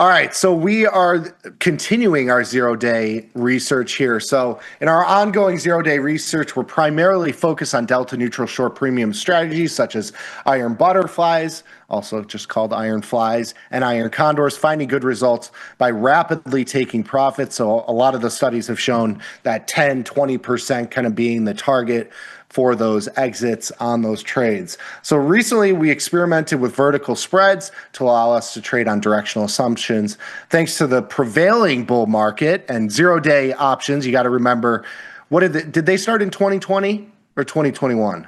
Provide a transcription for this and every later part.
All right, so we are continuing our zero-day research here. So in our ongoing zero-day research, we're primarily focused on delta-neutral short premium strategies such as iron butterflies, also just called iron flies, and iron condors, finding good results by rapidly taking profits. So a lot of the studies have shown that 10, 20% kind of being the target for those exits on those trades. So recently we experimented with vertical spreads to allow us to trade on directional assumptions. Thanks to the prevailing bull market and zero-day options, you got to remember, did they start in 2020 or 2021?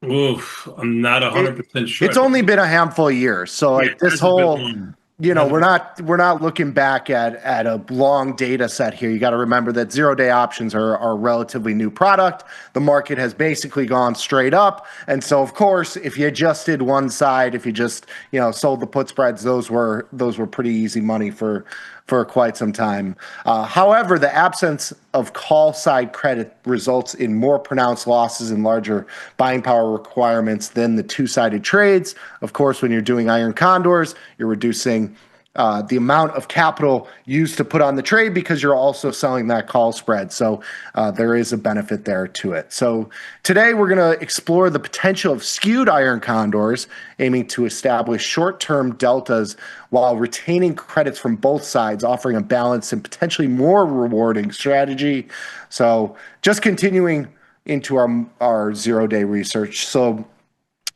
Oof, I'm not 100% sure. It's only been a handful of years. So like this whole, we're not looking back at a long data set here. You got to remember that zero-day options are a relatively new product. The market has basically gone straight up. And so of course, if you adjusted one side, if you just, sold the put spreads, those were pretty easy money for quite some time. However, the absence of call side credit results in more pronounced losses and larger buying power requirements than the two-sided trades. Of course, when you're doing iron condors, you're reducing the amount of capital used to put on the trade because you're also selling that call spread. So there is a benefit there to it. So today we're going to explore the potential of skewed iron condors, aiming to establish short-term deltas while retaining credits from both sides, offering a balanced and potentially more rewarding strategy. So just continuing into our zero-day research. So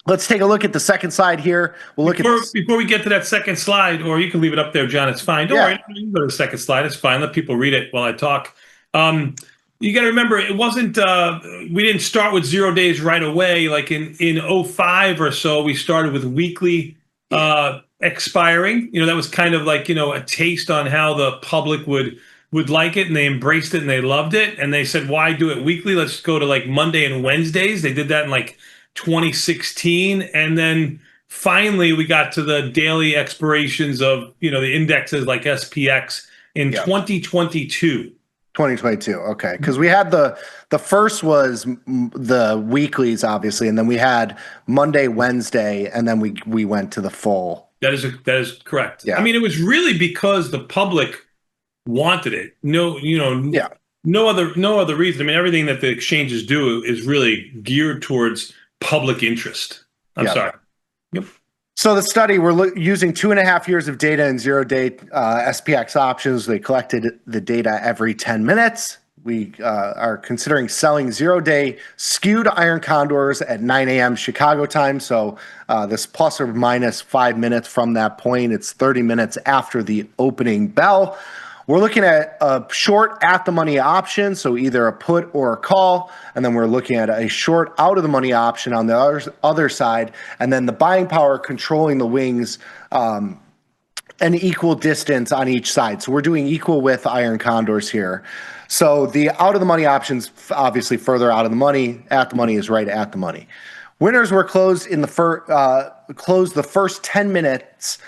let's take a look at the second slide here. We'll before we get to that second slide, or you can leave it up there, John. It's fine. Don't worry. You can go to the second slide. It's fine. Let people read it while I talk. You got to remember, it wasn't. We didn't start with 0 days right away. Like in 05 or so, we started with weekly expiring. That was kind of like a taste on how the public would like it, and they embraced it and they loved it. And they said, "Why do it weekly? Let's go to like Monday and Wednesdays." They did that in like 2016, and then finally we got to the daily expirations of the indexes like SPX in 2022. 2022, okay, because we had the first was the weeklies, obviously, and then we had Monday, Wednesday, and then we went to the full. That is correct. Yeah. I mean, it was really because the public wanted it. No other reason. I mean, everything that the exchanges do is really geared towards public interest. I'm sorry. Yep. So the study, we're using 2.5 years of data in zero-day SPX options. They collected the data every 10 minutes. We are considering selling zero-day skewed iron condors at 9 a.m. Chicago time. So this plus or minus 5 minutes from that point. It's 30 minutes after the opening bell. We're looking at a short at-the-money option, so either a put or a call, and then we're looking at a short out-of-the-money option on the other side, and then the buying power controlling the wings an equal distance on each side. So we're doing equal with iron condors here. So the out-of-the-money options, obviously further out of the money. At the money is right at the money. Winners were closed in the first 10 minutes.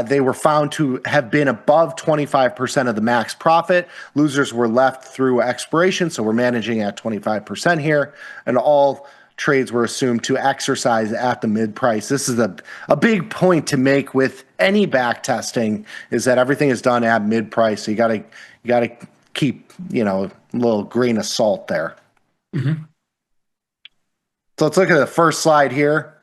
They were found to have been above 25% of the max profit. Losers were left through expiration, so we're managing at 25% here, and all trades were assumed to exercise at the mid price. This is a big point to make with any back testing, is that everything is done at mid price. So you gotta keep a little grain of salt there. Mm-hmm. So let's look at the first slide here.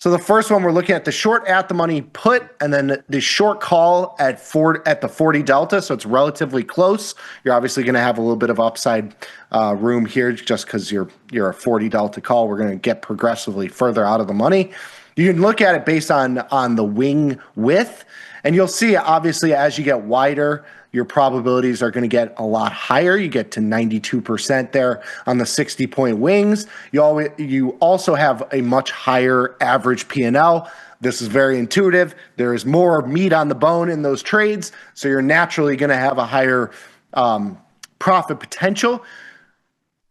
So the first one, we're looking at the short at the money put, and then the short call at the 40 delta. So it's relatively close. You're obviously going to have a little bit of upside room here just because you're a 40 delta call. We're going to get progressively further out of the money. You can look at it based on the wing width, and you'll see obviously as you get wider, your probabilities are going to get a lot higher. You get to 92% there on the 60-point wings. You also have a much higher average P&L. This is very intuitive. There is more meat on the bone in those trades, so you're naturally going to have a higher profit potential.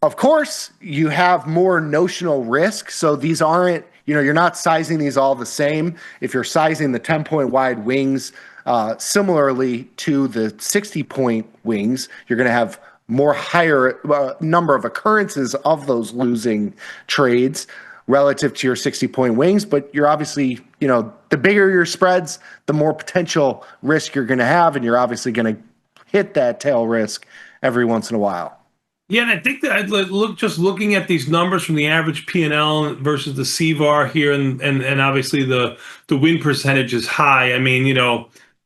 Of course, you have more notional risk, so these aren't, you're not sizing these all the same. If you're sizing the 10-point wide wings similarly to the 60-point wings, you're going to have more higher number of occurrences of those losing trades. relative to your 60-point wings, but you're obviously, the bigger your spreads, the more potential risk you're going to have, and you're obviously going to hit that tail risk every once in a while. Yeah, and I think that I'd looking at these numbers from the average P&L versus the CVAR here, and obviously the win percentage is high. I mean,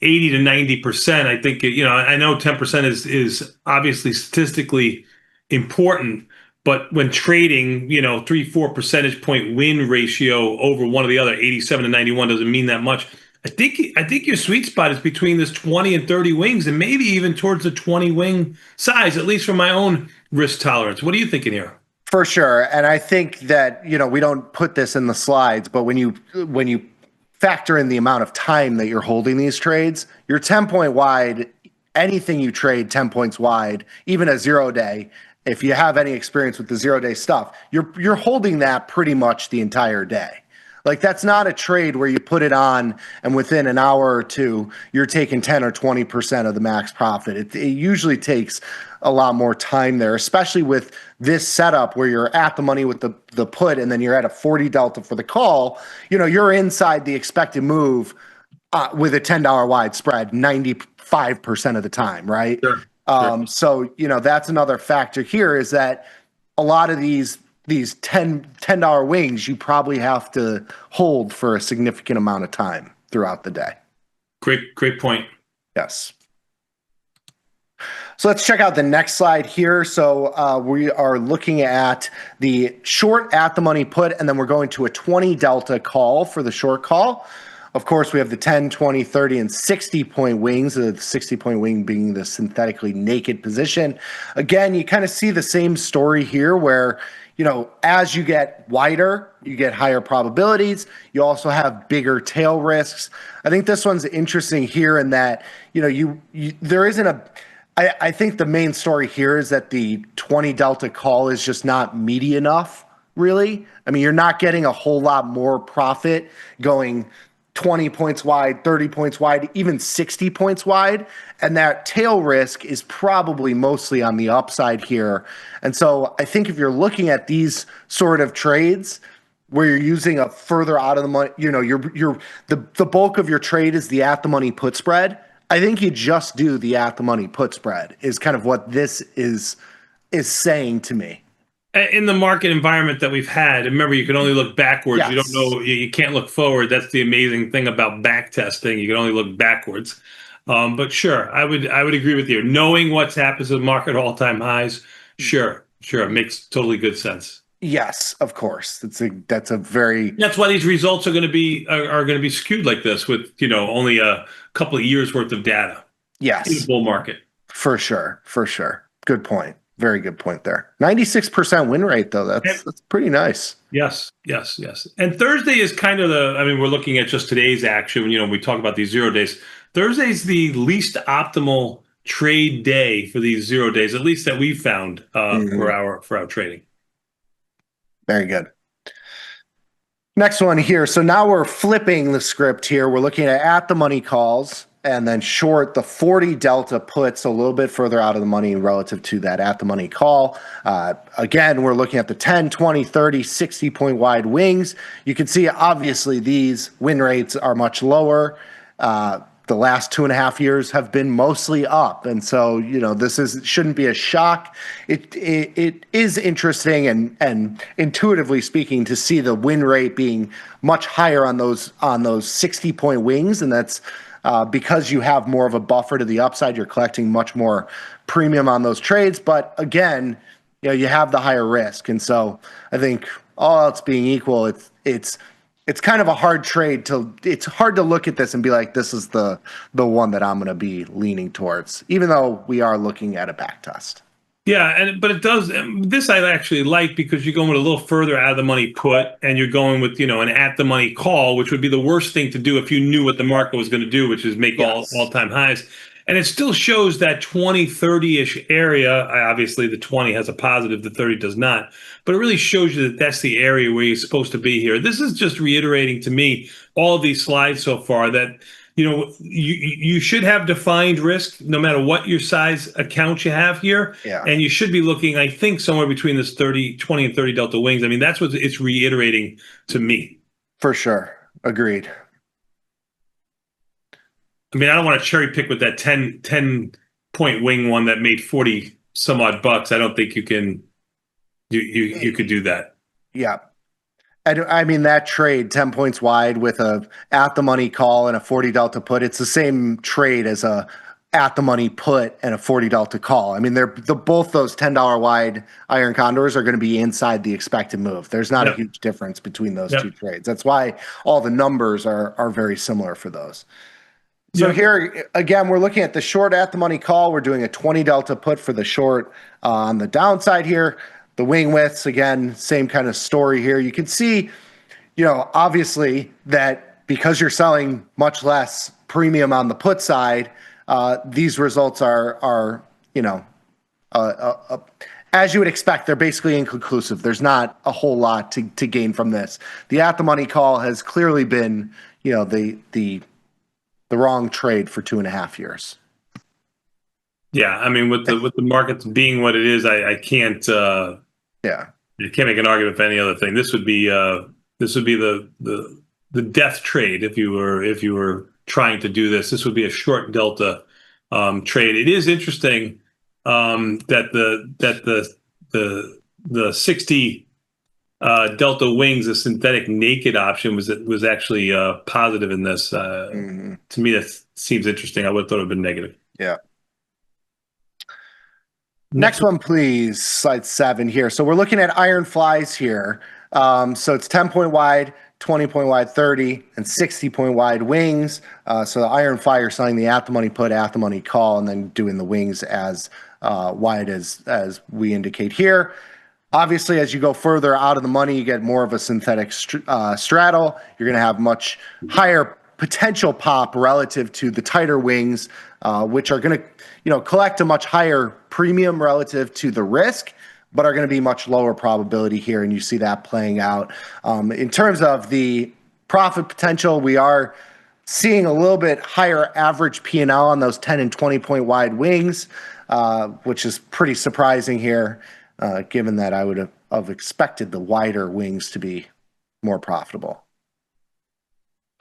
80 to 90%. I think I know 10% is obviously statistically important, but when trading, 3-4 percentage point win ratio over one or the other, 87 to 91 doesn't mean that much. I think your sweet spot is between this 20 and 30 wings, and maybe even towards the 20 wing size, at least for my own risk tolerance. What are you thinking here? For sure. And I think that, we don't put this in the slides, but when you factor in the amount of time that you're holding these trades, you're 10-point wide, anything you trade 10 points wide, even a 0-day. If you have any experience with the 0-day stuff, you're holding that pretty much the entire day. Like, that's not a trade where you put it on and within an hour or two, you're taking 10 or 20% of the max profit. It usually takes a lot more time there, especially with this setup where you're at the money with the put and then you're at a 40 delta for the call. You're inside the expected move with a $10 wide spread 95% of the time, right? Sure. So, that's another factor here, is that a lot of these $10 wings, you probably have to hold for a significant amount of time throughout the day. Great point. Yes. So let's check out the next slide here. So we are looking at the short at the money put, and then we're going to a 20 delta call for the short call. Of course, we have the 10, 20, 30, and 60-point wings, the 60-point wing being the synthetically naked position. Again, you kind of see the same story here where, as you get wider, you get higher probabilities. You also have bigger tail risks. I think this one's interesting here in that, there isn't a... I think the main story here is that the 20 delta call is just not meaty enough, really. I mean, you're not getting a whole lot more profit going 20 points wide, 30 points wide, even 60 points wide. And that tail risk is probably mostly on the upside here. And so I think if you're looking at these sort of trades where you're using a further out of the money, the bulk of your trade is the at the money put spread, I think you just do the at the money put spread is kind of what this is saying to me. In the market environment that we've had, remember, you can only look backwards. Yes. You don't know, you can't look forward. That's the amazing thing about back testing. You can only look backwards. But sure, I would agree with you. Knowing what's happened to the market all-time highs, sure, it makes totally good sense. Yes, of course. That's why these results are going to be skewed like this with only a couple of years worth of data. Yes, in the bull market. For sure. Good point. Very good point there. 96% win rate though. That's pretty nice. Yes. And Thursday is kind of we're looking at just today's action. We talk about these 0 days. Thursday's the least optimal trade day for these 0 days, at least that we've found for our trading. Very good. Next one here. So now we're flipping the script here. We're looking at the money calls and then short the 40 delta puts a little bit further out of the money relative to that at the money call. Again, we're looking at the 10, 20, 30, 60 point wide wings. You can see obviously these win rates are much lower. The last 2.5 years have been mostly up. And so, this shouldn't be a shock. It is interesting and intuitively speaking to see the win rate being much higher on those 60-point wings. And that's because you have more of a buffer to the upside. You're collecting much more premium on those trades. But again, you have the higher risk. And so I think all else being equal, it's kind of a hard trade it's hard to look at this and be like, this is the one that I'm going to be leaning towards, even though we are looking at a back test. Yeah, but it does. This I actually like because you're going with a little further out of the money put, and you're going with an at the money call, which would be the worst thing to do if you knew what the market was going to do, which is make all-time highs. And it still shows that 20, 30-ish area. Obviously, the 20 has a positive, the 30 does not. But it really shows you that that's the area where you're supposed to be here. This is just reiterating to me all of these slides so far that you should have defined risk no matter what your size account you have here. Yeah. And you should be looking, I think, somewhere between this 20 and 30 delta wings. I mean, that's what it's reiterating to me. For sure. Agreed. I mean, I don't want to cherry pick with that 10 point wing one that made 40 some odd bucks. I don't think you can, you could do that. Yeah. I mean, that trade 10 points wide with a at the money call and a 40 delta put, it's the same trade as a at the money put and a 40 delta call. I mean, both those $10 wide iron condors are going to be inside the expected move. There's not a huge difference between those two trades. That's why all the numbers are very similar for those. So here, again, we're looking at the short at the money call. We're doing a 20 delta put for the short on the downside here. The wing widths, again, same kind of story here. You can see, obviously that because you're selling much less premium on the put side, these results are as you would expect, they're basically inconclusive. There's not a whole lot to gain from this. The at the money call has clearly been, the wrong trade for 2.5 years. Yeah, I mean, with the markets being what it is, I can't. You can't make an argument for any other thing. This would be the death trade if you were trying to do this. This would be a short delta trade. It is interesting that the 60 delta wings, a synthetic naked option, was actually positive in this. To me, that seems interesting. I would have thought it would have been negative. Yeah. Next one, please. Slide 7 here. So we're looking at iron flies here. So it's 10 point wide, 20 point wide, 30, and 60 point wide wings. So the iron fly, you're selling the at the money put, at the money call, and then doing the wings as wide as we indicate here. Obviously, as you go further out of the money, you get more of a synthetic straddle. You're going to have much higher potential pop relative to the tighter wings, which are going to, collect a much higher premium relative to the risk, but are going to be much lower probability here. And you see that playing out. In terms of the profit potential, we are seeing a little bit higher average P&L on those 10 and 20 point wide wings, which is pretty surprising here, given that I would have expected the wider wings to be more profitable.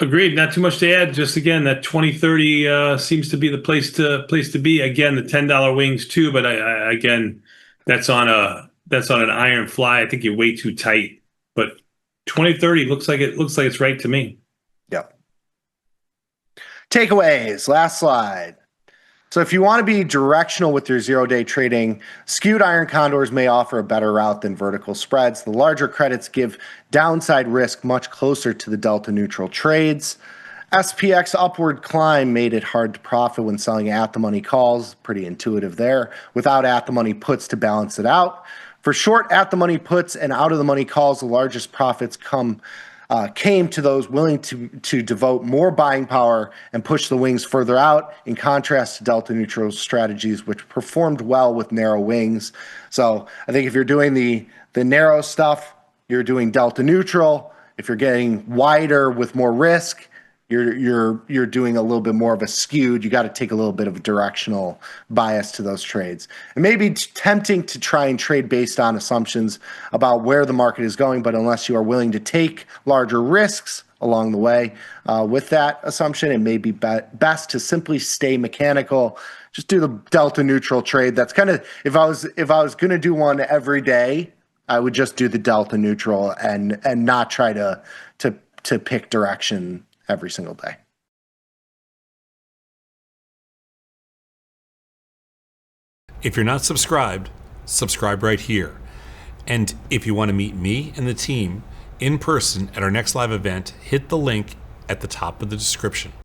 Agreed. Not too much to add. Just again, that 2030 seems to be the place to be. Again, the $10 wings too, but again, that's on an iron fly. I think you're way too tight. But 2030 looks like it's right to me. Yep. Takeaways. Last slide. So if you want to be directional with your 0-day trading, skewed iron condors may offer a better route than vertical spreads. The larger credits give downside risk much closer to the delta neutral trades. SPX upward climb made it hard to profit when selling at the money calls. Pretty intuitive there, without at the money puts to balance it out. For short at the money puts and out of the money calls, the largest profits came to those willing to devote more buying power and push the wings further out, in contrast to delta neutral strategies, which performed well with narrow wings. So I think if you're doing the narrow stuff, you're doing delta neutral. If you're getting wider with more risk, you're doing a little bit more of a skewed. You got to take a little bit of a directional bias to those trades. It may be tempting to try and trade based on assumptions about where the market is going, but unless you are willing to take larger risks along the way with that assumption, it may be best to simply stay mechanical. Just do the delta neutral trade. That's kind of, if I was going to do one every day, I would just do the delta neutral and not try to pick direction every single day. If you're not subscribed, subscribe right here. And if you want to meet me and the team in person at our next live event, hit the link at the top of the description.